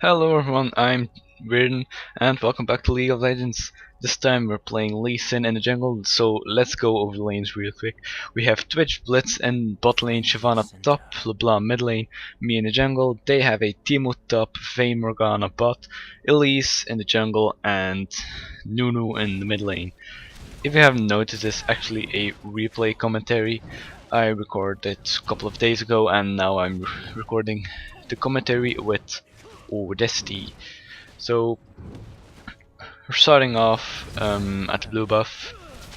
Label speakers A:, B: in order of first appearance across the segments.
A: Hello everyone, I'm Weirden and welcome back to League of Legends. This time we're playing Lee Sin in the jungle, so let's go over the lanes real quick. We have Twitch, Blitz in bot lane, Shyvana top, LeBlanc mid lane, me in the jungle. They have a Teemo top, Vayne Morgana bot, Elise in the jungle, and Nunu in the mid lane. If you haven't noticed, this is actually a replay commentary. I recorded it a couple of days ago and now I'm recording the commentary with Audacity. So we're starting off at the blue buff.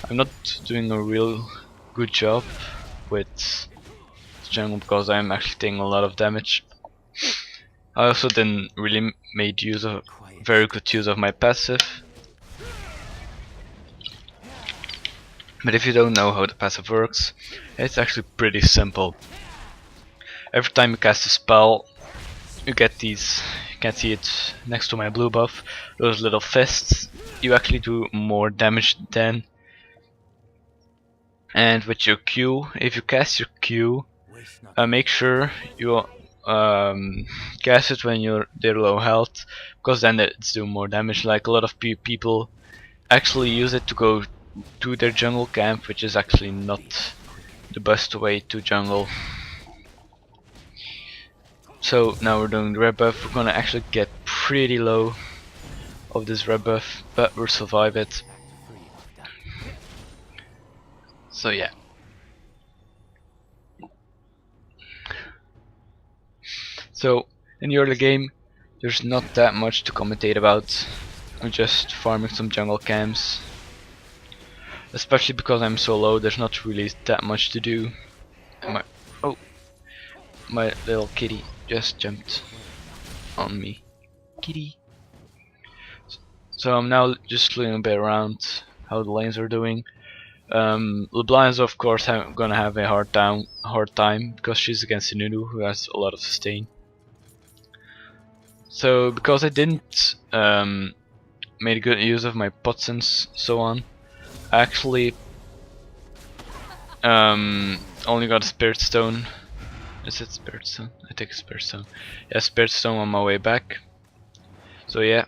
A: I'm not doing a real good job with the jungle because I'm actually taking a lot of damage. I also didn't really made use of very good use of my passive. But if you don't know how the passive works, it's actually pretty simple. Every time you cast a spell, you get these, you can see it next to my blue buff, those little fists. You actually do more damage then. And with your Q, if you cast your Q, make sure you cast it when they're low health, because then it's doing more damage. Like a lot of people actually use it to go to their jungle camp, which is actually not the best way to jungle. So now we're doing the red buff. We're gonna actually get pretty low of this red buff, but we'll survive it. So yeah. So in the early game, there's not that much to commentate about. I'm just farming some jungle camps. Especially because I'm so low, there's not really that much to do. Oh, my little kitty just jumped on me. Kitty. So I'm now just looking a bit around how the lanes are doing. LeBlanc is of course gonna have a hard time because she's against Nunu, who has a lot of sustain. So because I didn't made good use of my pots and so on, I actually only got a Spirit Stone. Is it Spirit Stone? I take a Spirit Stone. Yeah, Spirit Stone on my way back. So yeah.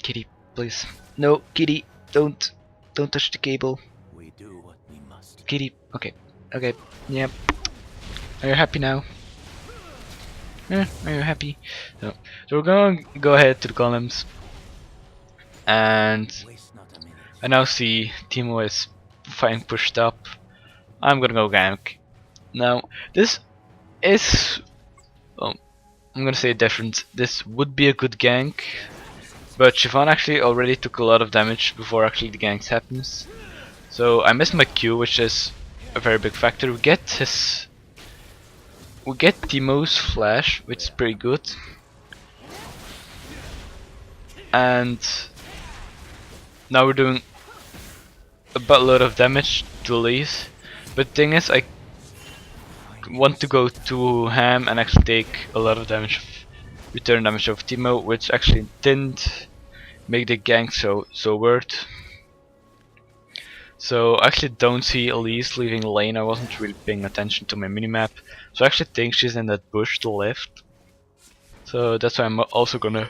A: Kitty, please. No, Kitty, don't touch the cable.
B: We do what we must.
A: Kitty, okay, yep. Are you happy now? Are you happy? No. So we're going to go ahead to the columns, and I now see Teemo is fine pushed up. I'm gonna go gank. Now this is, I'm gonna say different. This would be a good gank, but Shyvana actually already took a lot of damage before actually the gank happens. So I missed my Q, which is a very big factor. We get Teemo's flash, which is pretty good. And now we're doing a buttload of damage to Elise. But the thing is, I want to go to Ham and actually take a lot of damage, return damage of Teemo, which actually didn't make the gank so worth. So I actually don't see Elise leaving the lane. I wasn't really paying attention to my minimap, so I actually think she's in that bush to the left. So that's why I'm also gonna,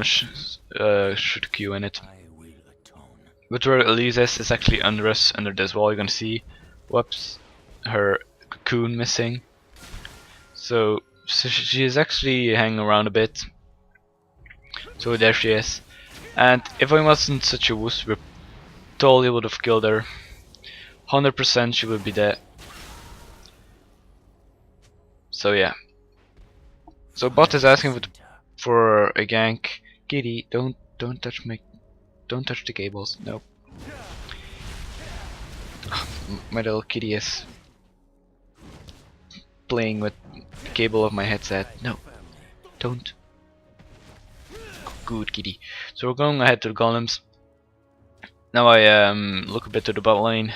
A: shoot a Q in it. But where Elise is actually under us, under this wall. You're gonna see, whoops, her cocoon missing. So she is actually hanging around a bit. So there she is. And if I wasn't such a wuss, we totally would have killed her. 100% she would be dead. So yeah. So bot is asking for a gank. Kitty, don't touch the cables. Nope. My little kitty is playing with the cable of my headset. No, don't. Good kitty. So we're going ahead to the golems. Now I look a bit to the bot lane.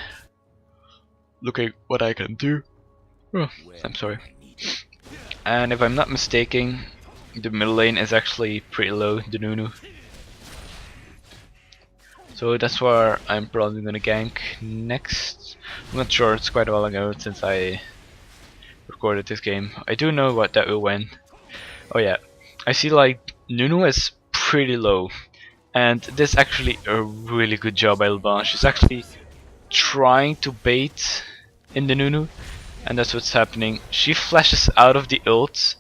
A: Look at what I can do. Oh, I'm sorry. And if I'm not mistaken, the middle lane is actually pretty low, the Nunu. So that's where I'm probably gonna gank next. I'm not sure, it's quite a while ago since I recorded this game. I do know what that will win. Oh yeah, I see like Nunu is pretty low, and this is actually a really good job by LeBlanc. She's actually trying to bait in the Nunu, and that's what's happening. She flashes out of the ult,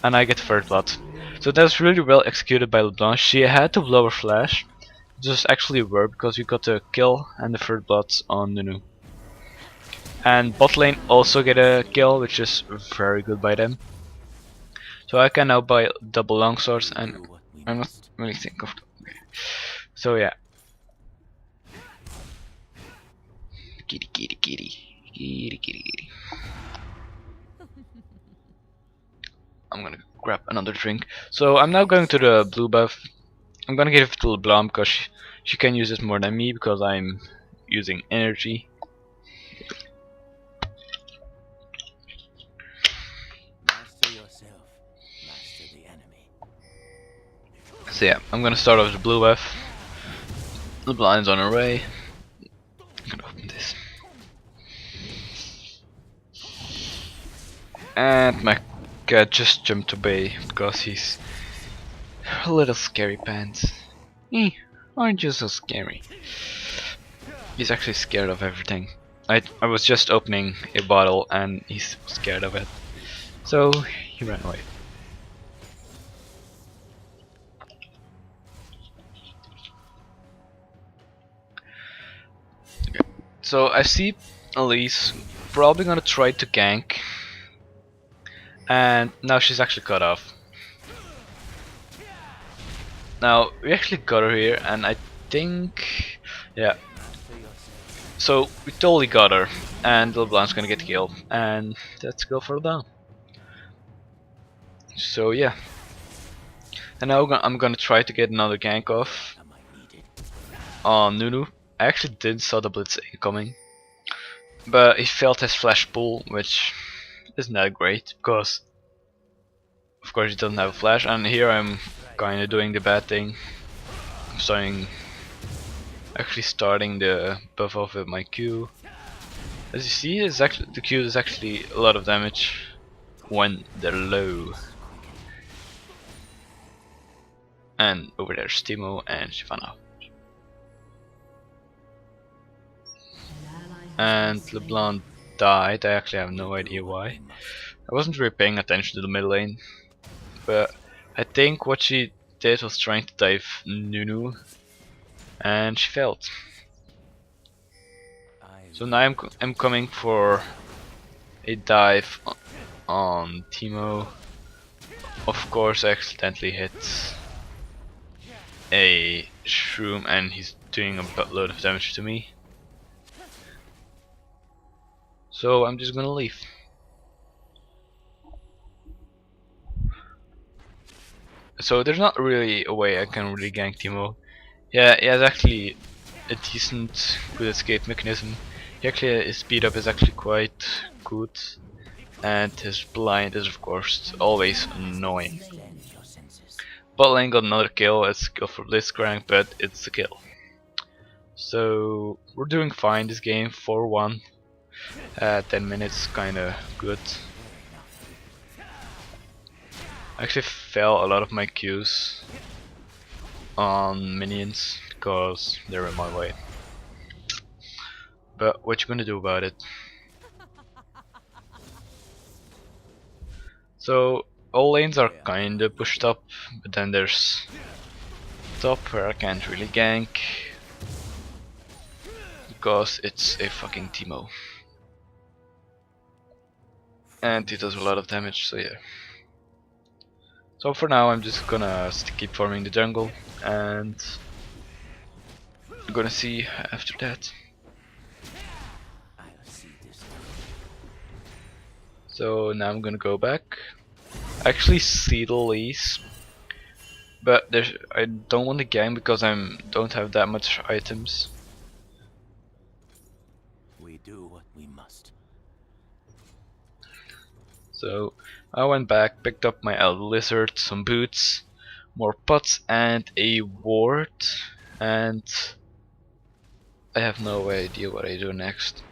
A: and I get third blood. So that's really well executed by LeBlanc. She had to blow her flash. It just actually worked because we got a kill and the third blood on Nunu. And bot lane also get a kill, which is very good by them. So I can now buy double longswords, and
B: Do what we
A: I'm not
B: must.
A: really thinking of. Okay. So yeah. Kitty, kitty, kitty, kitty, kitty, kitty. I'm gonna grab another drink. So I'm now going to the blue buff. I'm gonna give it to LeBlanc because she can use it more than me because I'm using energy.
B: Master yourself. Master the enemy.
A: So yeah, I'm gonna start off with the blue buff. LeBlanc is on her way. I'm gonna open this. And my cat just jumped away because he's a little scary pants. Aren't you so scary? He's actually scared of everything. I was just opening a bottle and he's scared of it. So he ran away. Okay. So I see Elise probably gonna try to gank. And now she's actually cut off. Now we actually got her here, and I think, yeah.
B: Master yourself.
A: So we totally got her, and LeBlanc's gonna get killed, and let's go for down. So yeah. And now I'm gonna try to get another gank off
B: I might need it.
A: on Nunu. I actually did saw the blitz incoming, but he failed his flash pull, which isn't that great because of course he doesn't have a flash, and here I'm kinda doing the bad thing. I'm actually starting the buff off with my Q. As you see, the Q is actually a lot of damage when they're low. And over there's Timo and Shyvana. And LeBlanc died. I actually have no idea why. I wasn't really paying attention to the mid lane, but I think what she did was trying to dive Nunu, and she failed. So now I'm coming for a dive on Timo. Of course, I accidentally hit a shroom, and he's doing a buttload of damage to me. So I'm just gonna leave. So there's not really a way I can really gank Timo. Yeah, he has actually a decent good escape mechanism. His speed up is actually quite good, and his blind is of course always annoying.
B: Lend your senses.
A: Bot lane got another kill. It's a kill for Blitzcrank, but it's a kill. So we're doing fine this game, 4-1. 10 minutes, kinda good. I actually fell a lot of my Qs on minions because they're in my way. But what you gonna do about it? So all lanes are kinda pushed up, but then there's top where I can't really gank because it's a fucking Timo. And he does a lot of damage, so yeah. So for now I'm just gonna keep farming the jungle, and I'm gonna see after that.
B: I'll see this.
A: So now I'm gonna go back. I actually see the Elise, but I don't want to gang because I don't have that much items.
B: We do what we must.
A: So I went back, picked up my Elder Lizard, some boots, more pots, and a ward, and I have no idea what I do next.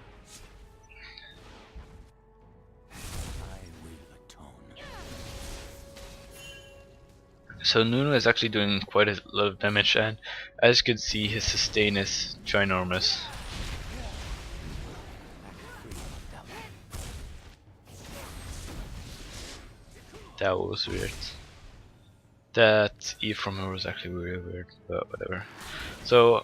A: So Nuno is actually doing quite a lot of damage, and as you can see, his sustain is ginormous. That was weird. That E from her was actually really weird, but whatever. So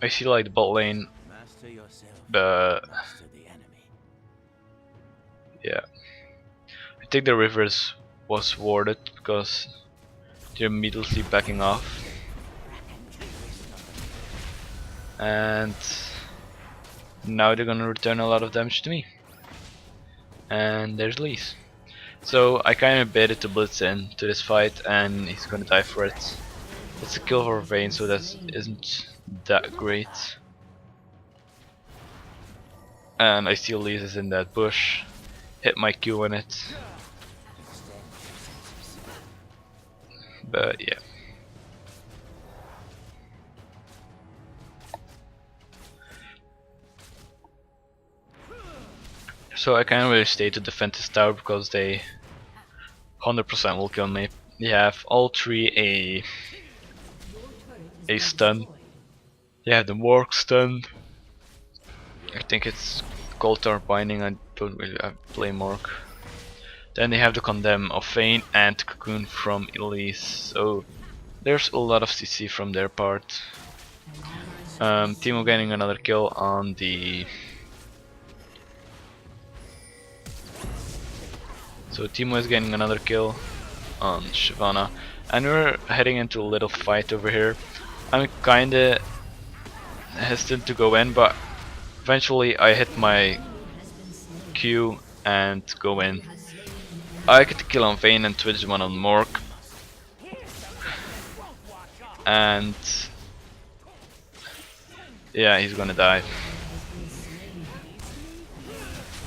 A: I feel like the bot lane,
B: Master yourself.
A: but
B: Master the enemy.
A: yeah, I think the rivers was warded because they're immediately backing off, and now they're gonna return a lot of damage to me. And there's Lise. So I kind of baited to blitz in to this fight, and he's gonna die for it. It's a kill for Vayne, so that isn't that great. And I see Lise is in that bush. Hit my Q on it. But yeah. So I can't really stay to defend this tower because they 100% will kill me. They have all three a stun. They have the Morg stun. I think it's Cold Tower Binding. I don't really play Morg. Then they have the Condemn of Vayne and Cocoon from Elise. So there's a lot of CC from their part. Teemo getting another kill on the. So Teemo is getting another kill on Shyvana, and we're heading into a little fight over here. I'm kinda hesitant to go in, but eventually I hit my Q and go in. I get the kill on Vayne and Twitch one on Morg, and yeah, he's gonna die.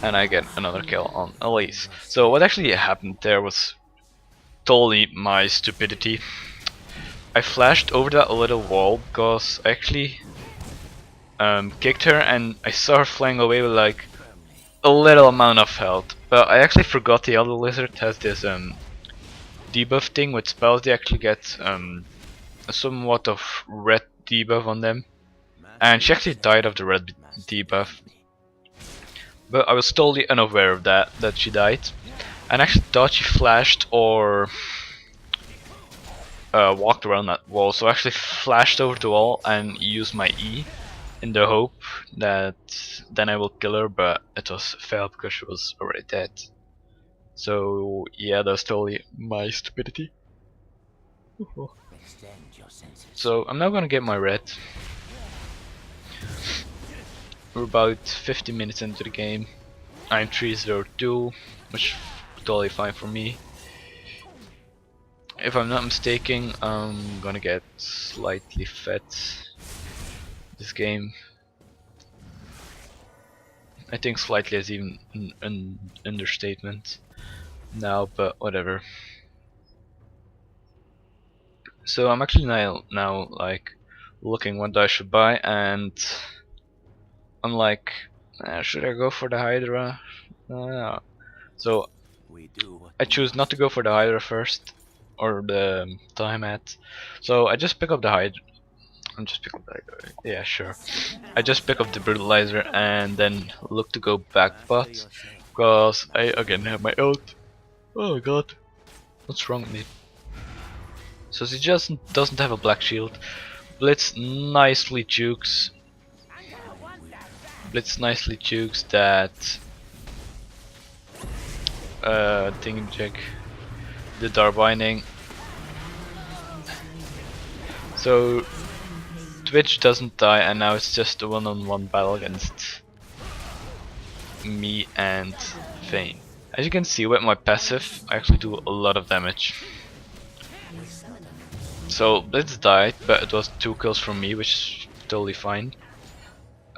A: And I get another kill on Elise. So what actually happened there was totally my stupidity. I flashed over that little wall because I actually kicked her, and I saw her flying away with like a little amount of health. But I actually forgot the other lizard has this debuff thing with spells. They actually get somewhat of red debuff on them, and she actually died of the red debuff. But I was totally unaware of that she died, and I actually thought she flashed or walked around that wall. So I actually flashed over the wall and used my E in the hope that then I will kill her, but it was a fail because she was already dead. So yeah, that's totally my stupidity.
B: Extend your senses.
A: So I'm now gonna get my red. We're about 50 minutes into the game. I'm 3-0-2, which is totally fine for me. If I'm not mistaken, I'm gonna get slightly fed this game. I think slightly is even an understatement now, but whatever. So I'm actually now like looking what I should buy, and I'm like, should I go for the Hydra? So
B: We do what
A: I
B: we
A: choose not to go for the Hydra first, or the Tiamat. So I just pick up the Hydra. I'm just pick up the Hydra. Yeah, sure. I just pick up the Brutalizer and then look to go back bot, because I again have my ult. Oh my god, what's wrong with me? So she just doesn't have a black shield. Blitz nicely jukes. Blitz nicely jukes that thingamajig, the Darbinding. So Twitch doesn't die, and now it's just a one-on-one battle against me and Vayne. As you can see with my passive, I actually do a lot of damage. So Blitz died, but it was 2 kills from me, which is totally fine.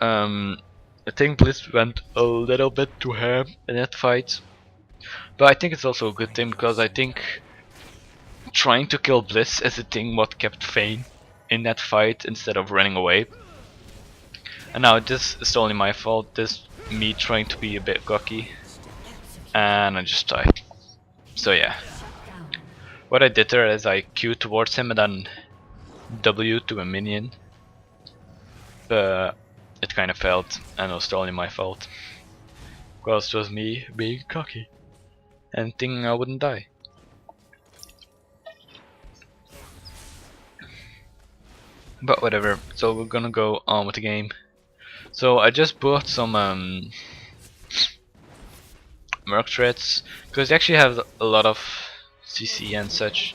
A: I think Blitz went a little bit too ham in that fight, but I think it's also a good thing, because I think trying to kill Blitz is the thing what kept Vayne in that fight instead of running away. And now this is only my fault, this me trying to be a bit cocky, and I just died. So yeah. What I did there is I Q towards him and then W to a minion. But it kind of failed, and it was totally my fault. Because it was me being cocky and thinking I wouldn't die. But whatever, so we're gonna go on with the game. So I just bought some Merc threads, because they actually have a lot of CC and such.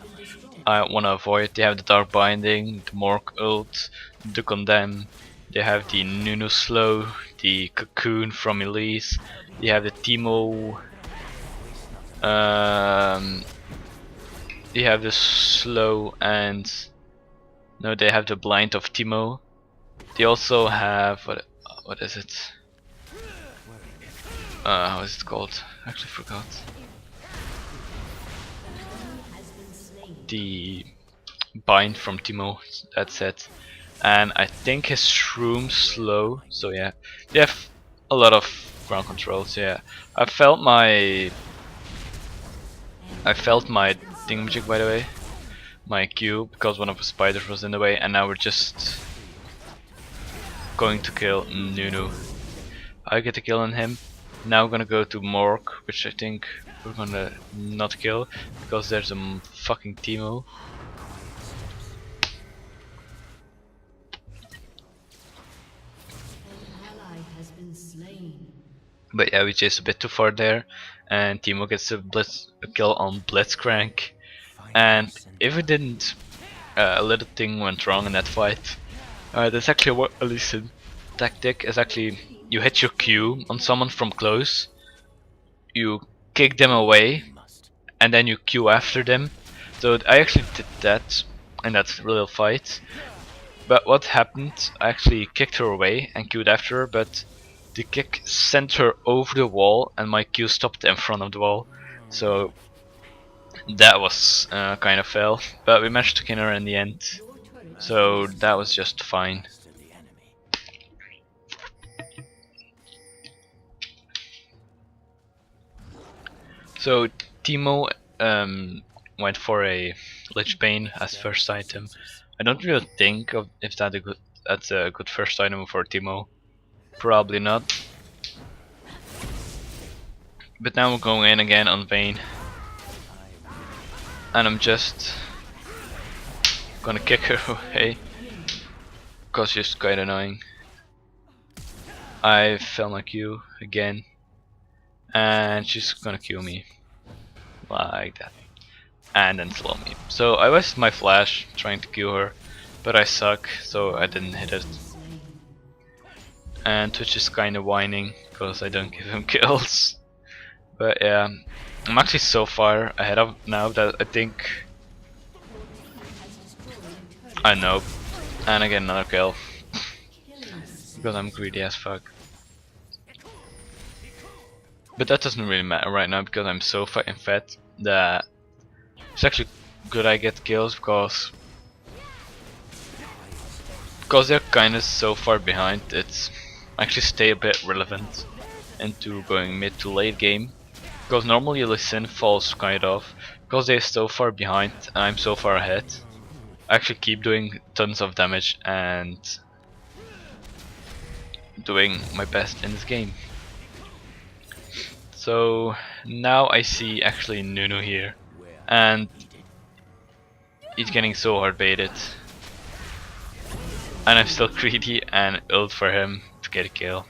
A: I wanna avoid. They have the Dark Binding, the Mork ult, the Condemn, they have the Nunu slow, the Cocoon from Elise, they have the Teemo, they have the slow and no, they have the blind of Teemo. They also have what is it? How is it called? I actually forgot. The bind from Teemo, that's it. And I think his shroom slow, so yeah. They have a lot of ground control, so yeah. I felt my thingamajig, by the way. My Q, because one of the spiders was in the way, and now we're just going to kill Nunu. I get a kill on him. Now we're gonna go to Mork, which I think we're gonna not kill, because there's a fucking Teemo. But yeah, we chased a bit too far there, and Teemo gets a kill on Blitzcrank. And if it didn't, a little thing went wrong in that fight. There's actually a Lee Sin tactic. Is actually you hit your Q on someone from close, you kick them away, and then you Q after them. So I actually did that in that real fight. But what happened? I actually kicked her away and Q'd after her, but the kick sent her over the wall, and my Q stopped in front of the wall. So that was kind of fail, but we managed to kill her in the end, so that was just fine. So Teemo went for a Lich Bane as first item. I don't really think of if that's a good first item for Teemo. Probably not. But now we're going in again on Vayne. And I'm just gonna kick her away, cause she's quite annoying. I fell my Q again, and she's gonna kill me like that, and then slow me. So I wasted my flash trying to kill her, but I suck, so I didn't hit it. And Twitch is kinda whining because I don't give him kills. But yeah, I'm actually so far ahead of now that I think I know, and I get another kill because I'm greedy as fuck. But that doesn't really matter right now because I'm so fucking fat that it's actually good I get kills because they're kinda so far behind. It's actually stay a bit relevant into going mid to late game. Because normally Lee Sin falls kind of, because they're so far behind and I'm so far ahead. I actually keep doing tons of damage and doing my best in this game. So now I see actually Nunu here, and he's getting so hard baited. And I'm still greedy and ult for him to get a kill,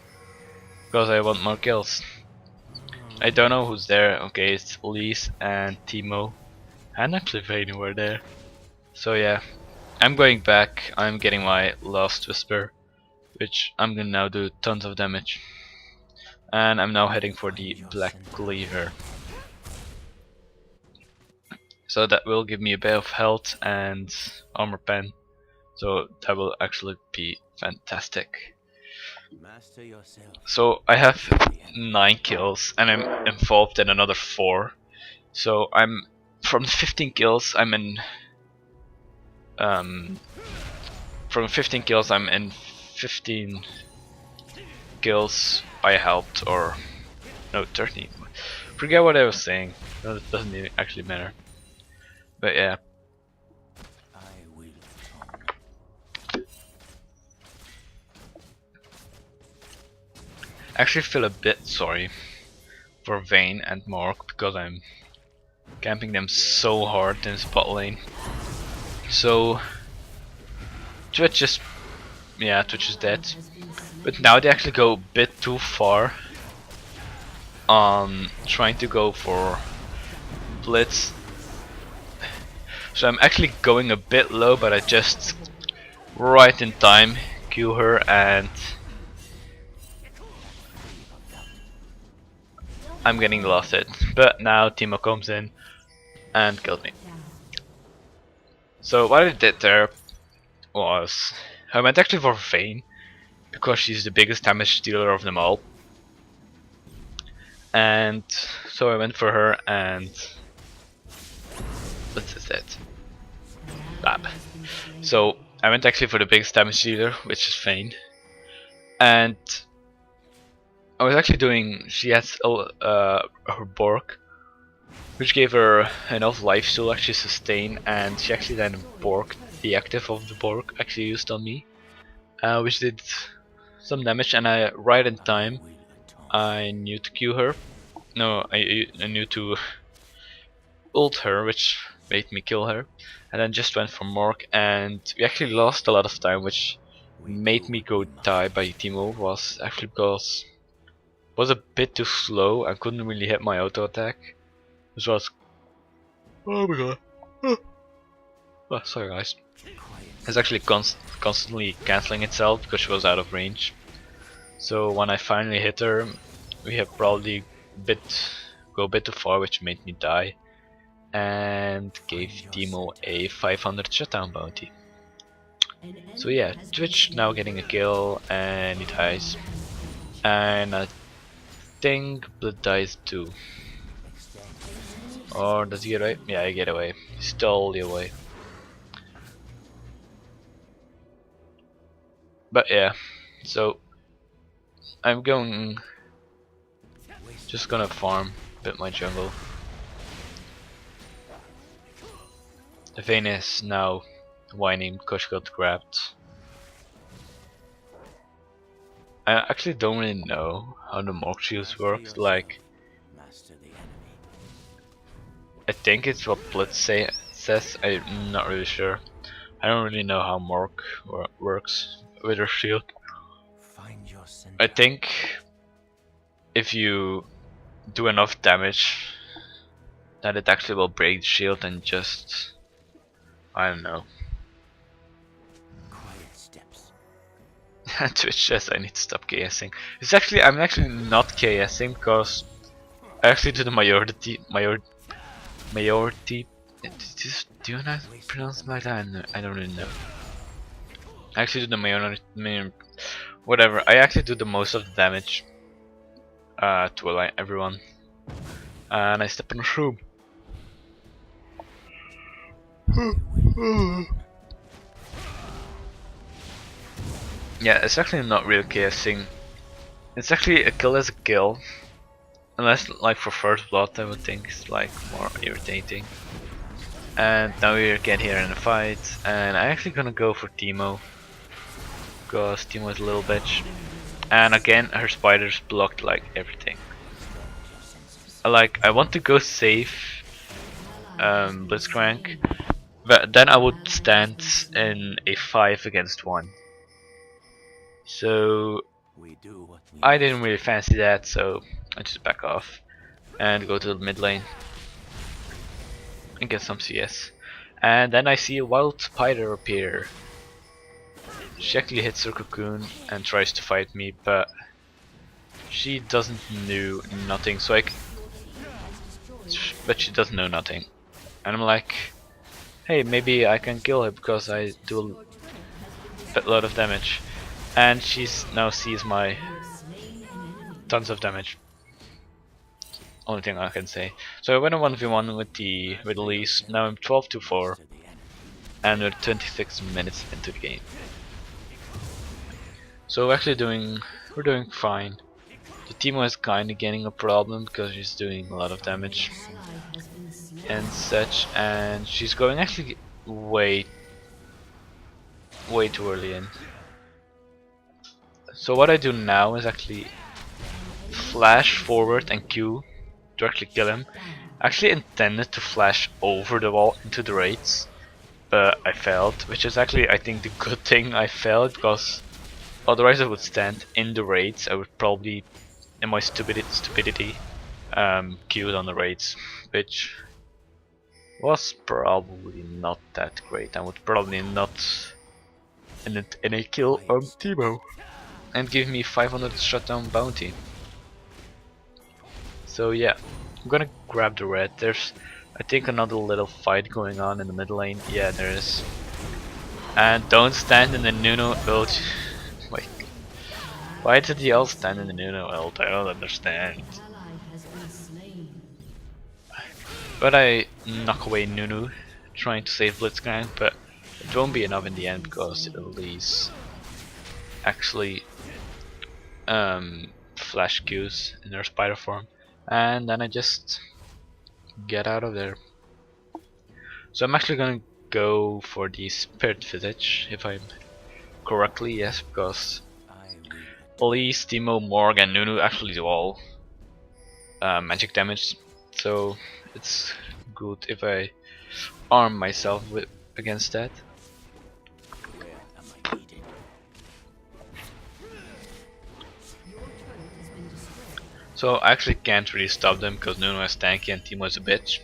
A: because I want more kills. I don't know who's there. Okay, it's Elise and Teemo, and actually Vayne were there. So yeah, I'm going back. I'm getting my last Whisper, which I'm gonna now do tons of damage. And I'm now heading for the Black Cleaver. So that will give me a bit of health and armor pen. So that will actually be fantastic. So I have 9 kills and I'm involved in another 4. So I'm from 15 kills I'm in from 15 kills I'm in 15 kills I helped, or no, 13. Forget what I was saying. No, it doesn't even actually matter. But yeah.
B: I will come.
A: I actually feel a bit sorry for Vayne and Mark because I'm camping them so hard in this bot lane. So Twitch is Twitch is dead. But now they actually go a bit too far on trying to go for Blitz. So I'm actually going a bit low, but I just right in time Q her and I'm getting lost it. But now Timo comes in and killed me. So what I did there was I went actually for Vayne because she's the biggest damage dealer of them all. And so I went for her and what is that? Bam. So I went actually for the biggest damage dealer, which is Vayne. And I was actually doing, she has her Bork, which gave her enough life to actually sustain, and she actually then Bork, the active of the Bork, actually used on me, which did some damage, and I, right in time, I knew to Q her. No, I knew to ult her, which made me kill her, and then just went for Mork, and we actually lost a lot of time, which made me go die by Timo, was actually because it was a bit too slow. I couldn't really hit my auto attack. This was, oh my god. Oh, sorry guys. It's actually constantly cancelling itself because she was out of range. So when I finally hit her, we have probably go a bit too far, which made me die, and gave Timo a 500 shutdown bounty. So yeah, Twitch now getting a kill and he dies, and I think Blood dies too. Or does he get away? Yeah, he get away. He stole the away. But yeah, so I'm just gonna farm a bit my jungle. The Vayne is now whining because she got grabbed. I actually don't really know how the Mork shields work. Like, I think it's what Blitz says. I'm not really sure. I don't really know how Mork works with her shield. I think if you do enough damage, that it actually will break the shield and just, I don't know. Twitch says I need to stop KSing. I'm actually not KSing because I actually do the majority. Do you not pronounce my name? I don't really know. I actually do the majority. Whatever. I actually do the most of the damage to align everyone. And I step in a shroom. Yeah, it's actually not real KSing. It's actually a kill as a kill. Unless, like, for first blood, I would think it's like more irritating. And now we get here in a fight, and I'm actually gonna go for Timo, because Timo is a little bitch. And again, her spiders blocked like everything. I want to go safe Blitzcrank, but then I would stand in a 5 against 1. So I didn't really fancy that, so I just back off and go to the mid lane and get some CS. And then I see a wild spider appear. She actually hits her cocoon and tries to fight me, but she doesn't know nothing. So but she doesn't know nothing, and I'm like, hey, maybe I can kill her because I do a lot of damage. And she's now sees my tons of damage. Only thing I can say. So I went a 1v1 with Elise. Now I'm 12-4, and we're 26 minutes into the game. So we're doing fine. The Timo is kinda getting a problem because she's doing a lot of damage. and such, and she's going actually way too early in. So what I do now is actually flash forward and Q directly kill him. Actually intended to flash over the wall into the raids, but I failed, which is actually I think the good thing I failed, because otherwise I would stand in the raids. I would probably, in my stupidity, queued on the raids, which was probably not that great. I would probably not in a kill on Teemo and give me 500 shutdown bounty. So yeah, I'm gonna grab the red. There's, I think, another little fight going on in the mid lane. Yeah, there is. And don't stand in the Nuno ult. Like, why did he all stand in the Nuno ult? I don't understand. But I knock away Nunu, trying to save Blitzcrank, but it won't be enough in the end because Elise actually flash Qs in her spider form, and then I just get out of there. So I'm actually gonna go for the Spirit Visage, if I'm correctly, yes, because Elise, Teemo, Morg, and Nunu actually do all magic damage, so it's good if I arm myself with against that. So I actually can't really stop them because Nuno is tanky and Teemo is a bitch.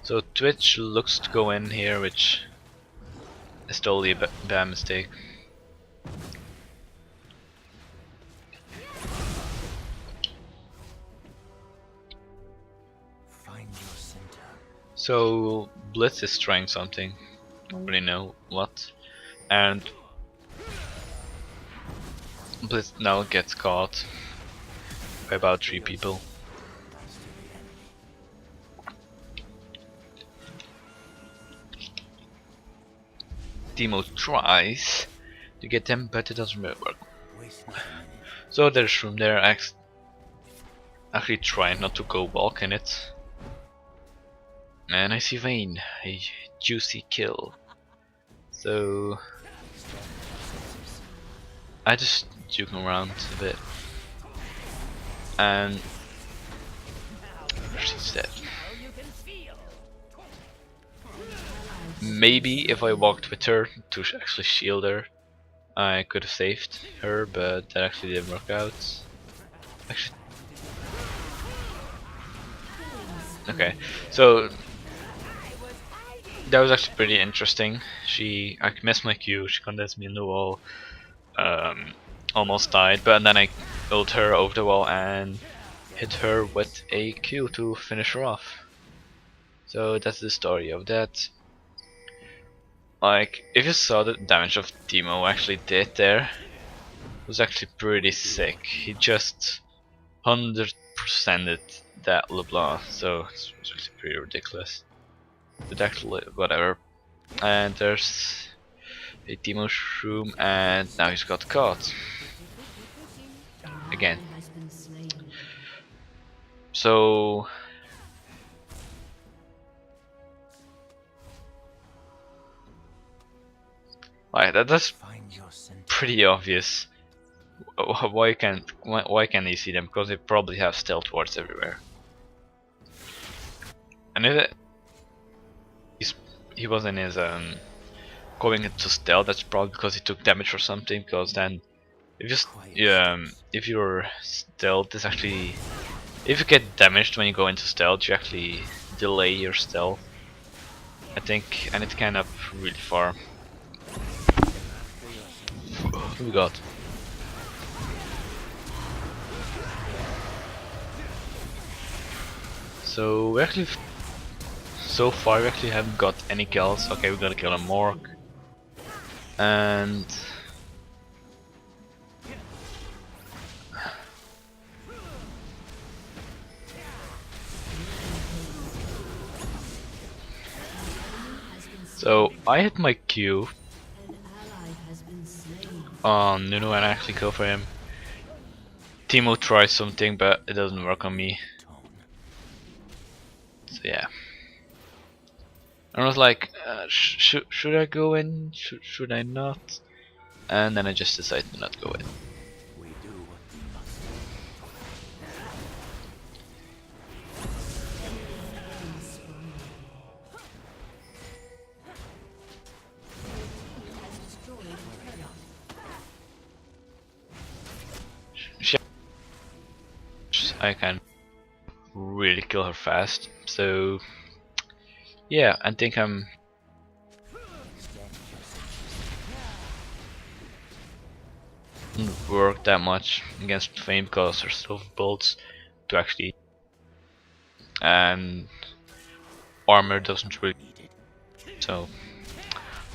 A: So Twitch looks to go in here, which is totally a bad mistake. So Blitz is trying something, I don't really know what, and Blitz now gets caught by about 3 people. Teemo tries to get them, but it doesn't really work. So there's room there. Actually trying not to go walk in it. And I see Vayne, a juicy kill. So I just juking around a bit, and she's dead. Maybe if I walked with her to actually shield her, I could have saved her, but that actually didn't work out. Actually, okay, so that was actually pretty interesting. I missed my Q, she condensed me in the wall, almost died, but then I ult her over the wall and hit her with a Q to finish her off. So that's the story of that. Like, if you saw the damage of Teemo actually did there, it was actually pretty sick. He just 100%ed that LeBlanc, so it's actually pretty ridiculous. But actually, whatever. And there's a Teemo shroom, and now he's got caught. Again. So like that's pretty obvious. Why can't they see them? Because they probably have stealth wards everywhere. And if he was in his going into stealth, that's probably because he took damage or something. Because then, if your stealth is actually, if you get damaged when you go into stealth, you actually delay your stealth, I think, and it can up really far. What do we got? So we actually, so far we actually haven't got any kills. Okay, we gotta kill a Morg, and so I hit my Q on Nuno and I actually go for him. Teemo tries something, but it doesn't work on me. So yeah. And I was like, should I go in? Should I not? And then I just decided to not go in.
B: We do what we must.
A: She, I can really kill her fast. So yeah, I think I'm didn't work that much against Fame because there's still bolts to actually, and armor doesn't really, so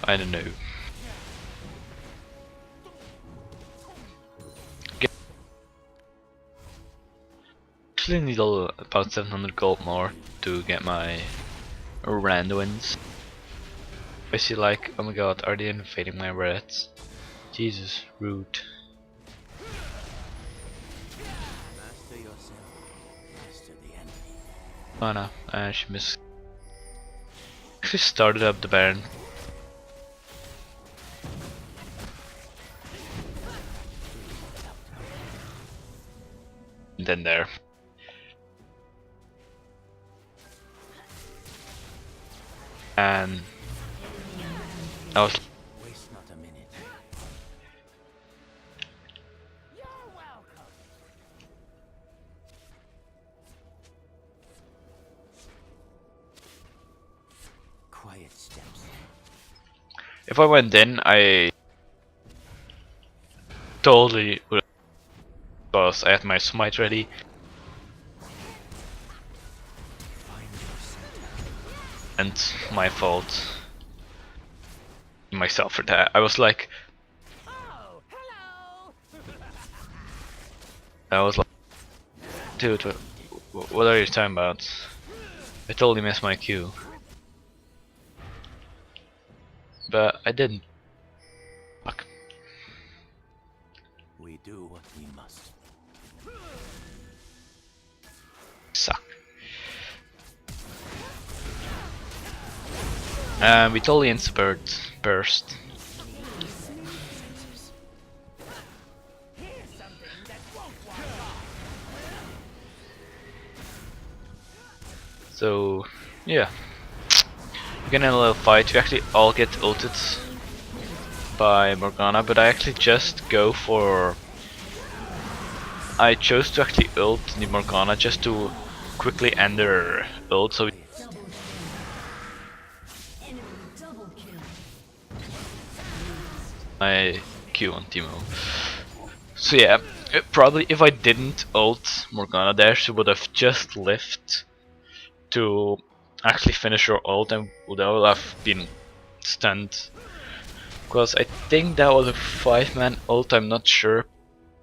A: I don't know. Actually need about 700 gold more to get my Randuins. I see like, oh my god, are they invading my reds? Jesus, rude.
B: Master yourself. Master the enemy.
A: Oh no, I actually missed. Actually started up the Baron. And then there. And I was
B: Waste not a minute. Quiet steps.
A: if I went in, I totally would, because I had my smite ready.
B: Find your center.
A: And my fault myself for that. I was like, I was like, dude, what are you talking about? I totally missed my cue, but I didn't. Fuck.
B: We do what we must.
A: Suck. We totally insta burst. So yeah, we get in a little fight. We actually all get ulted by Morgana, but I actually just go for. I chose to actually ult the Morgana just to quickly end her ult, so my Q on Timo. So yeah, probably if I didn't ult Morgana there, she would have just lived to actually finish her ult and would have been stunned. Because I think that was a 5-man ult, I'm not sure.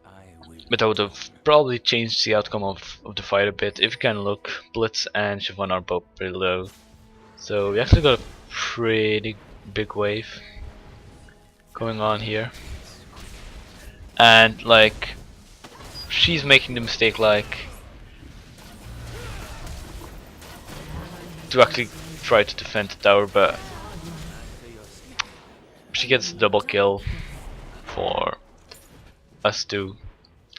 B: I will.
A: But that would have probably changed the outcome of the fight a bit. If you can look, Blitz and Siobhan are both pretty low. So we actually got a pretty big wave going on here. And like, she's making the mistake like to actually try to defend the tower, but she gets a double kill for us two.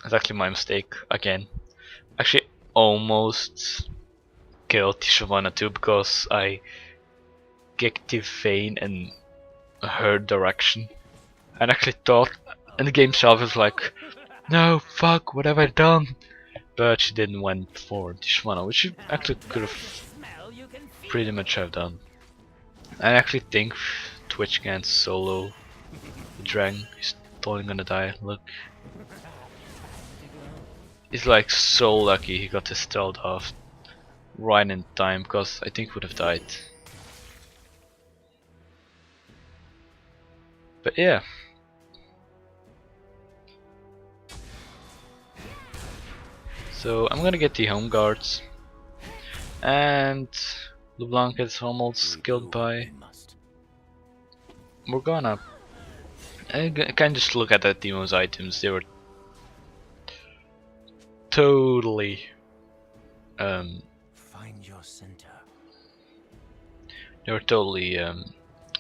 A: That's actually my mistake again. Actually almost killed Shyvana too because I kicked the Vayne in her direction. And actually thought in the game itself was like, no, fuck, what have I done? But she didn't went for the Shyvana, which she actually could have pretty much have done. I actually think Twitch can solo the Dragon. He's totally gonna die. Look, he's like so lucky he got his stealth off right in time, because I think would have died. But yeah. So I'm gonna get the home guards, and LeBlanc gets almost killed by Morgana. I can just look at the Demon's items. They were totally
B: Find your center.
A: They're totally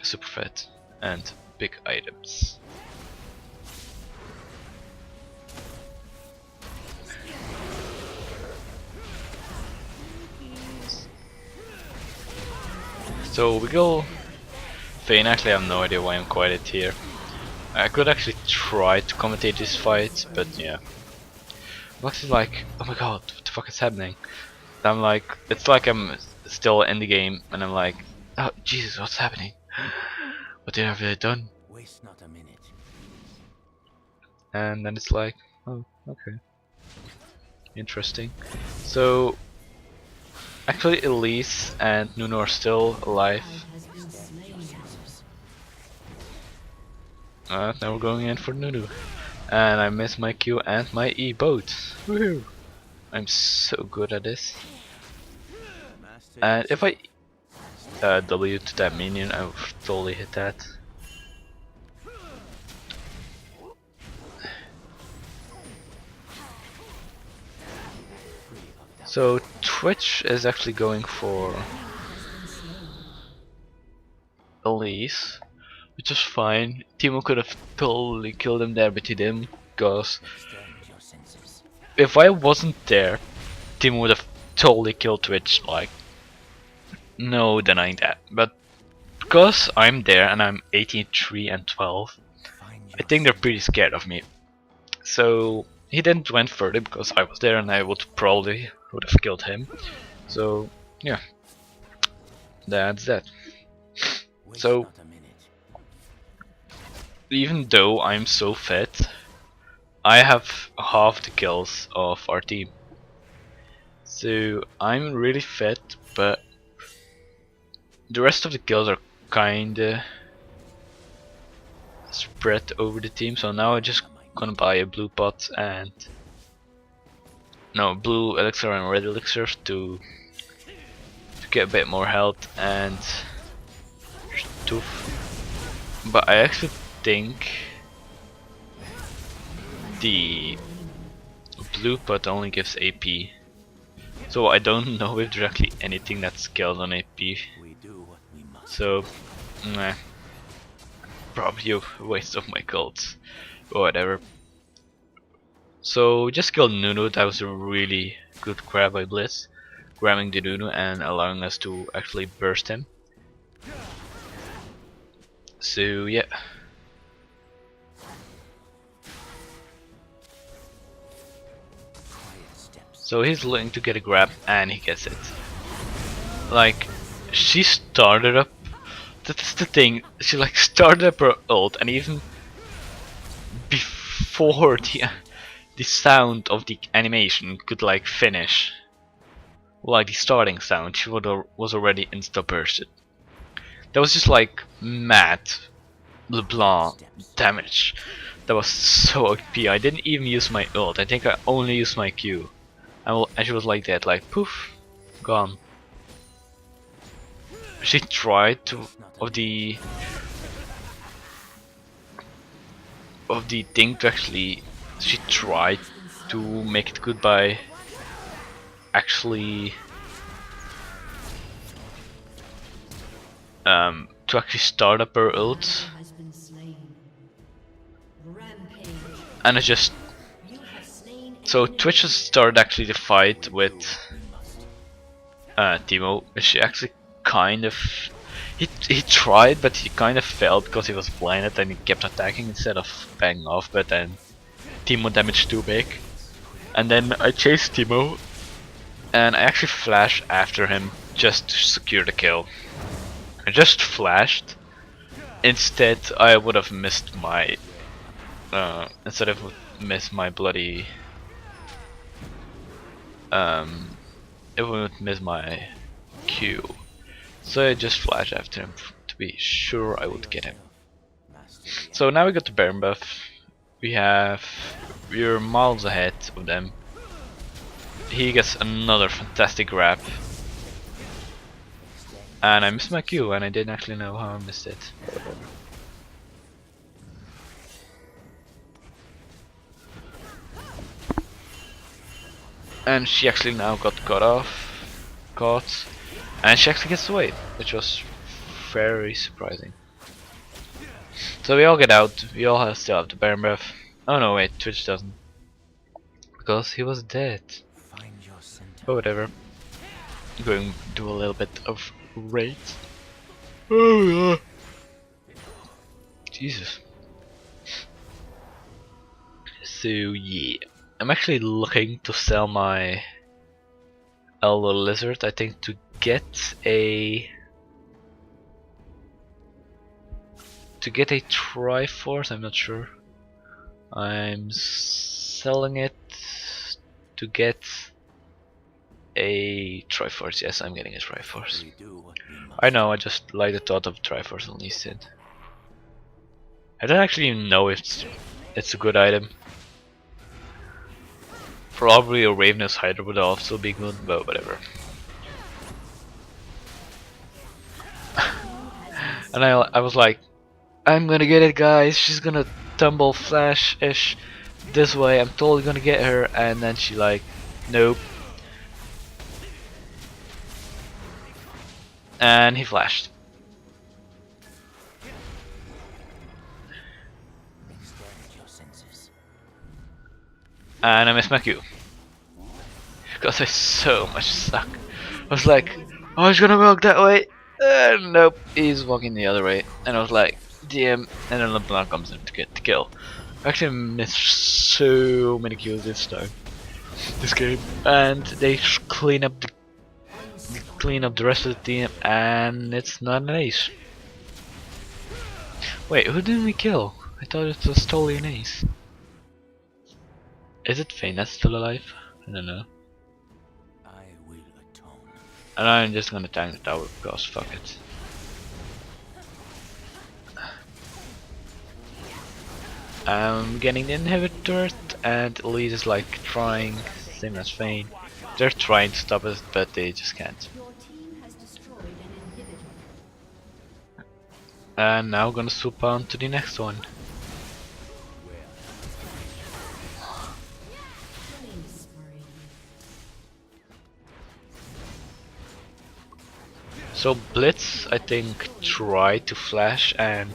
A: super fat and big items. So we go Vayne. Actually, I have no idea why I'm quiet here. I could actually try to commentate this fight, but yeah. I'm actually like, oh my god, what the fuck is happening? I'm like, it's like I'm still in the game, and I'm like, oh Jesus, what's happening? What have they done?
B: Waste not a minute.
A: And then it's like, oh, okay, interesting. So actually, Elise and Nuno are still alive. Now we're going in for Nuno, and I miss my Q and my E both. Woohoo! I'm so good at this.
B: Master
A: And if I W to that minion, I would totally hit that. So Twitch is actually going for Elise, which is fine. Timo could have totally killed him there, but he didn't, because
B: extend your senses.
A: if I wasn't there, Timo would have totally killed Twitch, like, no denying that. But because I'm there and I'm 18, 3 and 12,
B: Find
A: I think they're pretty scared of me. So he didn't went further because I was there and I would probably would have killed him. So yeah, that's that.
B: Waste
A: So
B: not a minute.
A: even though I'm so fat, I have half the kills of our team. So I'm really fat, but the rest of the kills are kinda spread over the team. So now I'm just gonna buy a blue pot and no, blue elixir and red elixir to get a bit more health and stuff. But I actually think the blue pot only gives AP. So I don't know if there's actually anything that's skilled on AP.
B: We do what we must.
A: So, nah, probably a waste of my golds, or whatever. So just kill Nuno. That was a really good grab by Blitz, grabbing the Nuno and allowing us to actually burst him. So yeah.
B: Quiet steps.
A: So he's looking to get a grab and he gets it. Like, she started up. That's the thing. She like started up her ult, and even before the sound of the animation could like finish, like the starting sound, she was already insta bursted. That was just like mad LeBlanc damage. That was so OP. I didn't even use my ult. I think I only used my Q. And she was like that, like poof, gone. She tried to of the thing to actually. She tried to make it good by actually to actually start up her ult, and it just so Twitch has started actually the fight with Timo. She actually kind of he tried, but he kind of failed because he was blinded and he kept attacking instead of backing off. But then Timo damaged too big, and then I chased Timo, and I actually flashed after him just to secure the kill. I just flashed. Instead, I would have missed my instead of miss my bloody it would miss my Q. So I just flash after him to be sure I would get him. So now we got the Baron buff. We're miles ahead of them. He gets another fantastic grab. And I missed my Q and I didn't actually know how I missed it. And she actually now got caught, and she actually gets away, which was very surprising. So we all get out. We all still have the Baron breath. Oh no, wait, Twitch doesn't, because he was dead.
B: Find your center.
A: But whatever. Going to do a little bit of raid. Oh yeah. Jesus. So yeah, I'm actually looking to sell my Elder Lizard. I think to get a Triforce. I'm not sure. I'm selling it to get a Triforce. Yes, I'm getting a Triforce.
B: We do what we must.
A: I know. I just like the thought of Triforce on Lee Sin. I don't actually even know if it's a good item. Probably a Ravenous Hydra would also be good, but whatever. And I was like, I'm gonna get it, guys. She's gonna tumble flash-ish this way. I'm totally gonna get her. And then she like, nope. And he flashed.
B: Extend your senses.
A: And I missed my Q. Because I so much suck. I was like, oh, he's gonna walk that way. Nope, he's walking the other way. And I was like, damn. And then LeBlanc comes in to get the kill. I actually missed so many kills this time. This game. And they clean up the rest of the team, and it's not an ace. Wait, who didn't we kill? I thought it was totally an ace. Is it Feynet still alive? I don't know.
B: I will atone.
A: And I'm just gonna tank the tower because fuck it. I'm getting the inhibitor, and Elise is like trying, same as Fane. They're trying to stop us, but they just can't.
C: Your team has destroyed an inhibitor.
A: And now we're gonna swoop on to the next one.
C: Killing spree.
A: So Blitz, I think, tried to flash and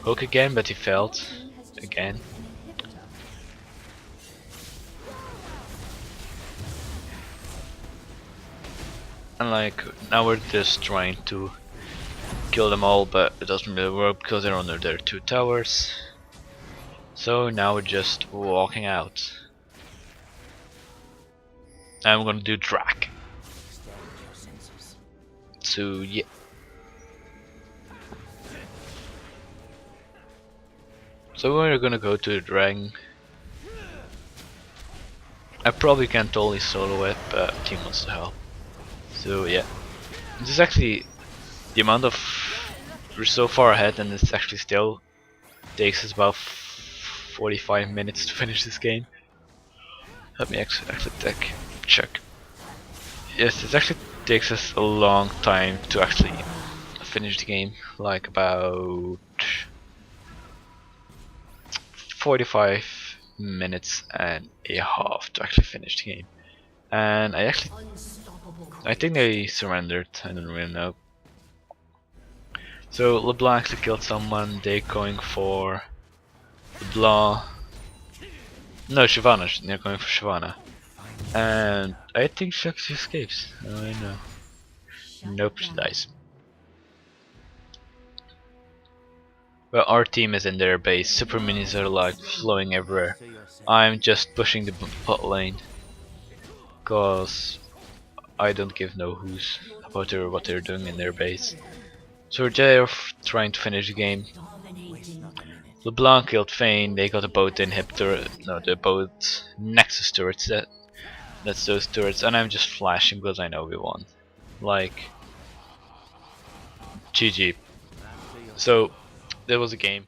A: hook again, but he failed again. And like, now we're just trying to kill them all, but it doesn't really work because they're under their 2 towers. So now we're just walking out. And we're gonna do Drac.
B: Extend your senses.
A: So yeah. So we're gonna go to the Dragon. I probably can't totally solo it, but team wants to help. So yeah. This is actually the amount of, we're so far ahead, and it's actually still takes us about 45 minutes to finish this game. Let me actually check. Yes, it actually takes us a long time to actually finish the game, like about 45 minutes and a half to actually finish the game. And I think they surrendered, I don't really know. So LeBlanc actually killed someone, they're going for LeBlanc. No, Shyvana, they're going for Shyvana. And I think she actually escapes. Oh, I know. Nope, she dies. Well, our team is in their base, super minis are like flowing everywhere.
B: To your senses.
A: I'm just pushing the bot lane. Cause I don't give no who's about what they're doing in their base. So they're trying to finish the game.
B: Waste not a minute.
A: LeBlanc killed Fane, they got a boat inhibitor, no, the boat Nexus turrets, that's those turrets, and I'm just flashing because I know we won. Like, GG.
B: Master your
A: So, there was a game.